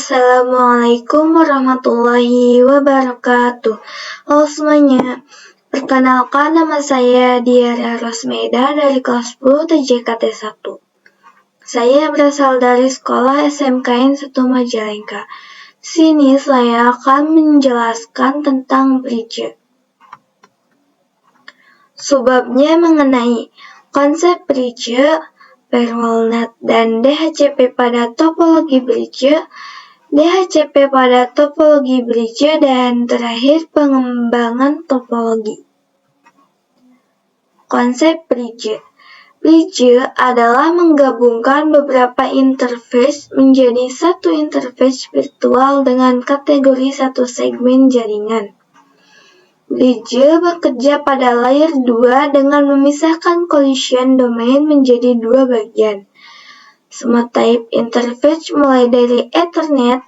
Assalamualaikum warahmatullahi wabarakatuh. Halo semuanya, perkenalkan nama saya Diara Rosmeda dari kelas 10 TJKT 1. Saya berasal dari sekolah SMKN 1 Majalengka. Di sini saya akan menjelaskan tentang bridge. Subbabnya mengenai konsep bridge, pair walnut, dan DHCP pada topologi bridge, DHCP pada topologi bridge, dan terakhir pengembangan topologi. Konsep bridge. Bridge adalah menggabungkan beberapa interface menjadi satu interface virtual dengan kategori satu segmen jaringan. Bridge bekerja pada layer 2 dengan memisahkan collision domain menjadi dua bagian. Semua type interface mulai dari Ethernet,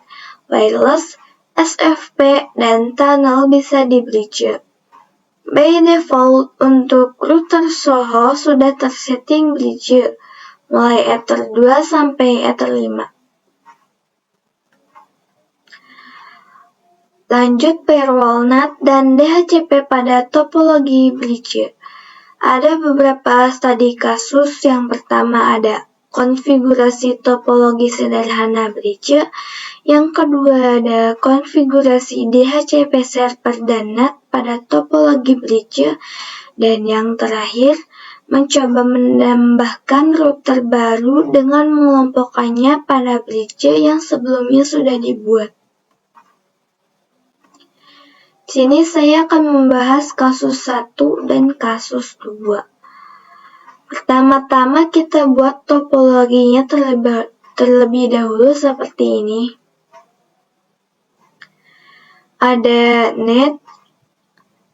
wireless, SFP, dan tunnel bisa di bridge. By default, untuk router Soho sudah tersetting bridge, mulai Ether 2 sampai Ether 5. Lanjut pair walnut dan DHCP pada topologi bridge. Ada beberapa studi kasus. Yang pertama ada konfigurasi topologi sederhana bridge. Yang kedua ada konfigurasi DHCP server dan NAT pada topologi bridge. Dan yang terakhir, mencoba menambahkan router baru dengan mengelompokkannya pada bridge yang sebelumnya sudah dibuat. Di sini saya akan membahas kasus 1 dan kasus 2. Pertama-tama kita buat topologinya terlebih dahulu seperti ini. Ada net,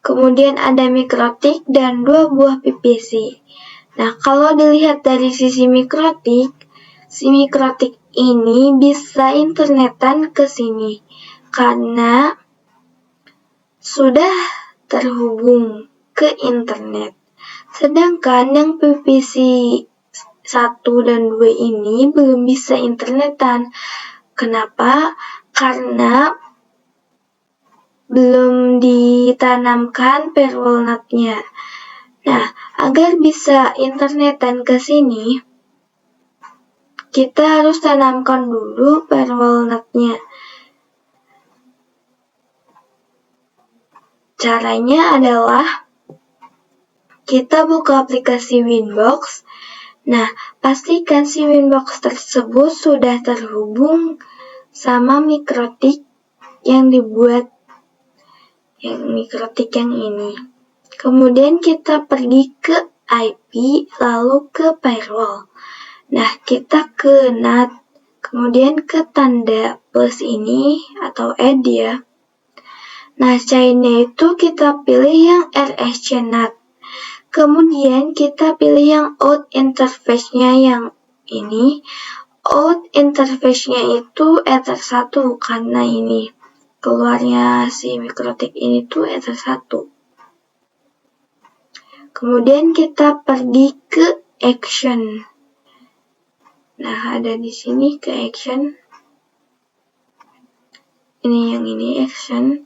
kemudian ada mikrotik dan dua buah PPC. Nah, kalau dilihat dari sisi mikrotik, si mikrotik ini bisa internetan ke sini karena sudah terhubung ke internet. Sedangkan yang PPC 1 dan 2 ini belum bisa internetan. Kenapa? Karena belum ditanamkan pair walnut-nya. Nah, agar bisa internetan ke sini, kita harus tanamkan dulu pair walnut-nya. Caranya adalah kita buka aplikasi Winbox. Nah, pastikan si Winbox tersebut sudah terhubung sama mikrotik yang dibuat, yang mikrotik yang ini. Kemudian kita pergi ke IP, lalu ke firewall. Nah, kita ke NAT, kemudian ke tanda plus ini atau add ya. Nah, chain-nya itu kita pilih yang RSC NAT. Kemudian kita pilih yang out interface-nya yang ini. Out interface-nya itu Ether 1 karena ini. Keluarnya si mikrotik ini tuh Ether 1. Kemudian kita pergi ke action. Nah, ada di sini ke action. Ini yang ini action.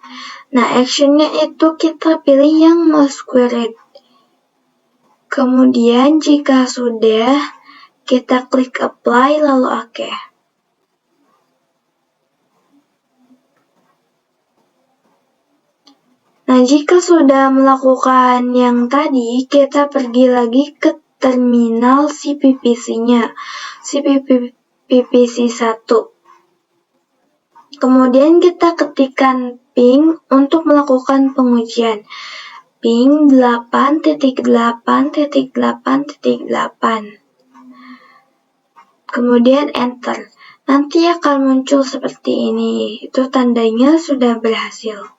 Nah, actionnya itu kita pilih yang masquerade. Kemudian jika sudah, kita klik apply lalu OK. Nah, jika sudah melakukan yang tadi, kita pergi lagi ke terminal si PPC-nya, si PPC 1. Kemudian kita ketikkan ping untuk melakukan pengujian. Ping 8.8.8.8. Kemudian enter. Nanti akan muncul seperti ini. Itu tandanya sudah berhasil.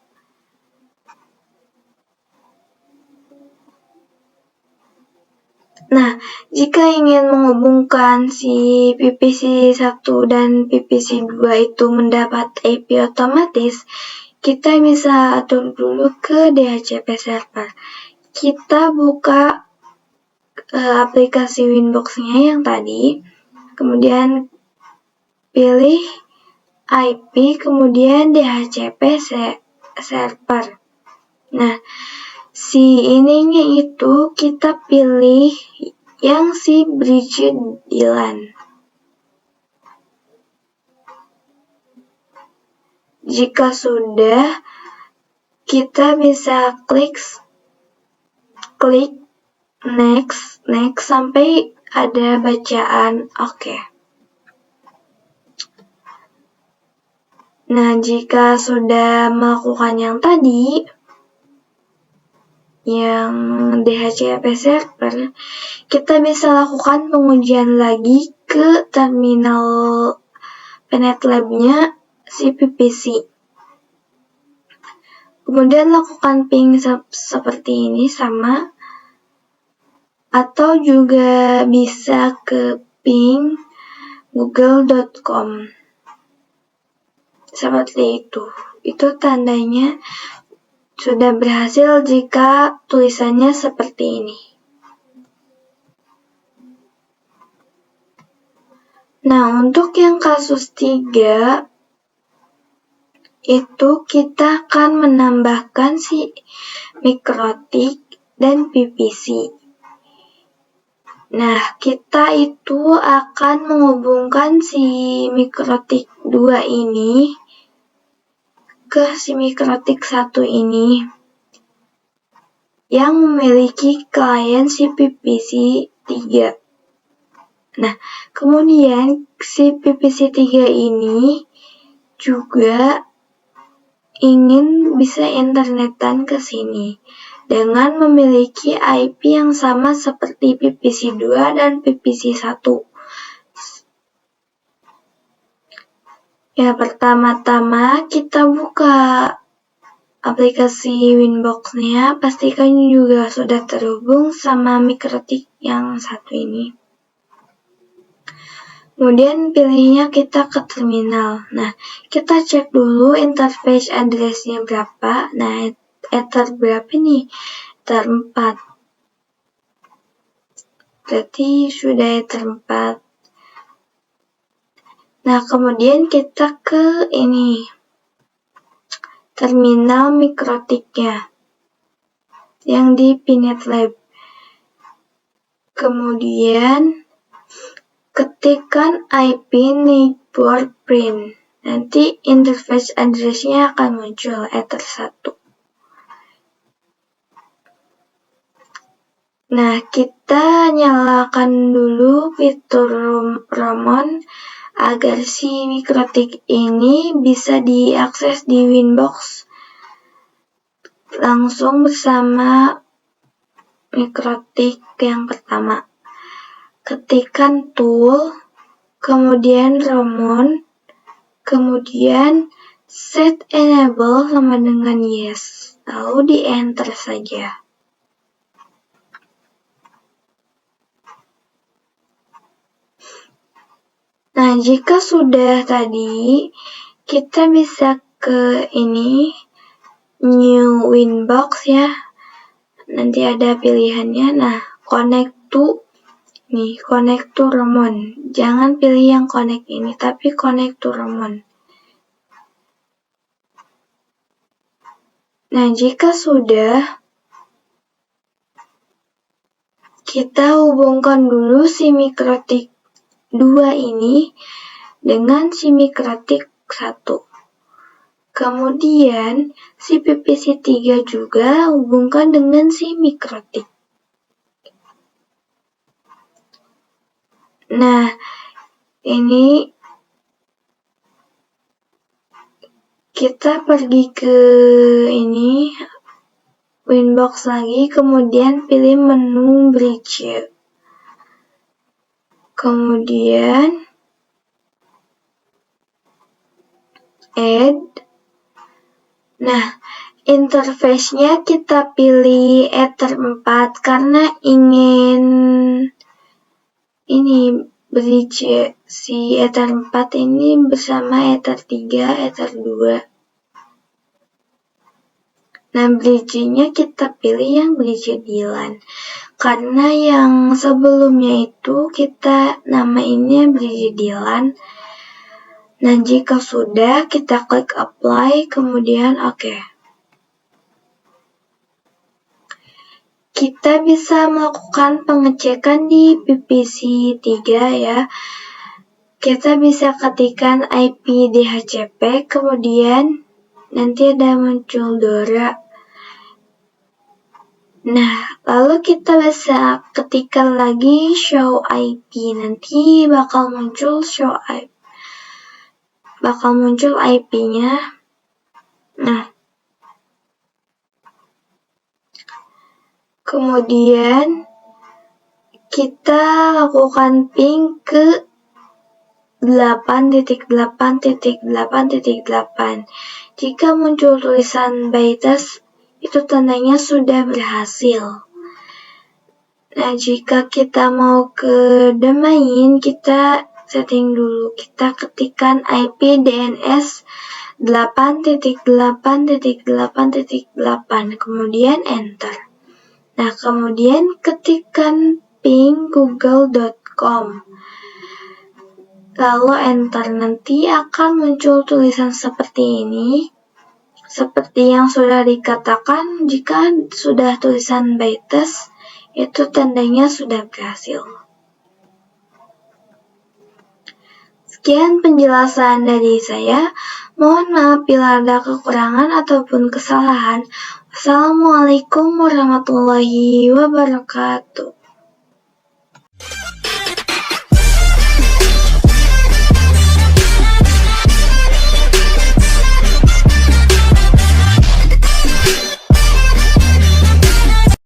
Nah, jika ingin menghubungkan si PPC 1 dan PPC 2 itu mendapat IP otomatis, kita bisa atur dulu ke DHCP server. Kita buka aplikasi Winbox-nya yang tadi, kemudian pilih IP, kemudian DHCP server. Nah, si ininya itu kita pilih yang si bridge DLAN. Jika sudah, kita bisa klik next sampai ada bacaan oke. Nah, jika sudah melakukan yang tadi, yang DHCP server, kita bisa lakukan pengujian lagi ke terminal Penet Lab-nya si PPC. Kemudian lakukan ping seperti ini sama, atau juga bisa ke ping google.com. Seperti itu. Itu tandanya sudah berhasil jika tulisannya seperti ini. Nah, untuk yang kasus 3, itu kita akan menambahkan si mikrotik dan PPC. Nah, kita itu akan menghubungkan si mikrotik 2 ini ke si mikrotik 1 ini yang memiliki klien si PPC 3. Nah, kemudian si PPC 3 ini juga ingin bisa internetan ke sini dengan memiliki IP yang sama seperti PPC 2 dan PPC 1. Ya, pertama-tama kita buka aplikasi Winbox-nya, pastikan juga sudah terhubung sama mikrotik yang 1 ini. Kemudian pilihnya kita ke terminal. Nah, kita cek dulu interface address-nya berapa. Nah, ether berapa nih? Ether 4. Berarti sudah ether 4. Nah, kemudian kita ke ini. Terminal mikrotiknya. Yang di Penet Lab. Kemudian ketikkan IP neighbor print. Nanti interface address-nya akan muncul ether 1. Nah, kita nyalakan dulu fitur Ramon agar si mikrotik ini bisa diakses di Winbox langsung bersama mikrotik yang pertama. Ketikkan tool, kemudian Ramon, kemudian set enable sama dengan yes, lalu di enter saja. Nah, jika sudah tadi, kita bisa ke ini, new Winbox ya. Nanti ada pilihannya. Nah, connect to Ramon. Jangan pilih yang connect ini, tapi connect to Ramon. Nah, jika sudah, kita hubungkan dulu si mikrotik 2 ini dengan si mikrotik 1. Kemudian, si PPC 3 juga hubungkan dengan si mikrotik. Nah, ini kita pergi ke ini Winbox lagi, kemudian pilih menu bridge. Kemudian add. Nah, interface-nya kita pilih ether 4 karena ingin ini bridge si ether 4 ini bersama ether 3, ether 2. Nah, bridge-nya kita pilih yang bridge DLAN. Karena yang sebelumnya itu kita namainnya bridge DLAN. Nah, jika sudah, kita klik apply, kemudian oke. Kita bisa melakukan pengecekan di PPC 3 ya. Kita bisa ketikkan IP DHCP, kemudian nanti ada muncul DORA. Nah, lalu kita bisa ketikkan lagi show IP, nanti bakal muncul IP-nya. Nah, kemudian kita lakukan ping ke 8.8.8.8. Jika muncul tulisan bytest, itu tandanya sudah berhasil. Nah, jika kita mau ke domain, kita setting dulu. Kita ketikkan IP DNS 8.8.8.8, kemudian enter. Nah, kemudian ketikkan ping google.com. Lalu enter, nanti akan muncul tulisan seperti ini. Seperti yang sudah dikatakan, jika sudah tulisan bytest, itu tandanya sudah berhasil. Sekian penjelasan dari saya. Mohon maaf bila ada kekurangan ataupun kesalahan. Wassalamualaikum warahmatullahi wabarakatuh.